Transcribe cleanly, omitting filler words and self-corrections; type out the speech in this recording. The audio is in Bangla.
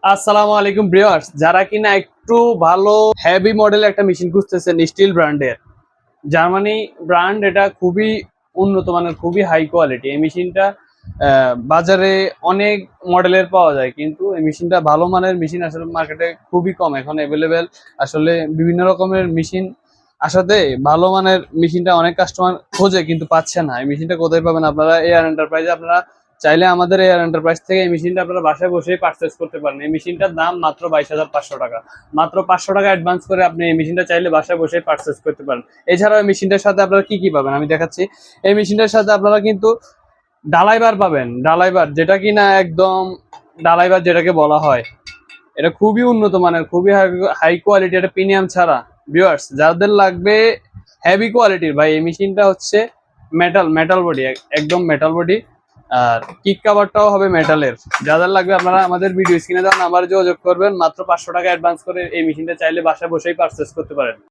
আসসালামু আলাইকুম ভিউয়ার্স, যারা কিনা একটু ভালো হেভি মডেল একটা মেশিন খুঁজতেছেন স্টিল ব্র্যান্ডের, জার্মানি ব্র্যান্ড, এটা খুবই উন্নত মানের, খুবই হাই কোয়ালিটি। এই মেশিনটা বাজারে অনেক মডেলের পাওয়া যায়, কিন্তু এই মেশিনটা ভালো মানের মেশিন আসলে মার্কেটে খুবই কম এখন অ্যাভেলেবেল। আসলে বিভিন্ন রকমের মেশিন আসাতে ভালো মানের মেশিনটা অনেক কাস্টমার খোঁজে কিন্তু পাচ্ছে না। এই মেশিনটা কোথায় পাবেন? আপনারা এয়ার এন্টারপ্রাইজে, আপনারা চাইলে আমাদের এয়ার এন্টারপ্রাইজ থেকে এই মেশিনটা আপনারা বাসায় বসেই পারচেস করতে পারেন। এই মেশিনটার দাম মাত্র 22,500 টাকা। মাত্র 500 টাকা অ্যাডভান্স করে আপনি এই মেশিনটা চাইলে বাসায় বসেই পারচেস করতে পারেন। এছাড়াও এই মেশিনটার সাথে আপনারা কি কি পাবেন আমি দেখাচ্ছি। এই মেশিনটার সাথে আপনারা কিন্তু ডালাইবার পাবেন। ডালাইবার যেটা কিনা একদম ডালাইবার যেটাকে বলা হয়, এটা খুবই উন্নত মানের, খুবই হাই কোয়ালিটি, এটা প্রিমিয়াম ছাড়া। ভিউয়ার্স, যাদের লাগবে হেভি কোয়ালিটির, ভাই এই মেশিনটা হচ্ছে মেটাল বডি, একদম মেটাল বডি। আর কিক কাভারটাও হবে মেটালের। যাদের লাগবে আপনারা আমাদের ভিডিও স্ক্রিনে দেওয়া নাম্বারে যোগাযোগ করবেন। মাত্র 500 টাকা অ্যাডভান্স করে এই মেশিনটা চাইলে বাসায় বসেই পারচেস করতে পারেন।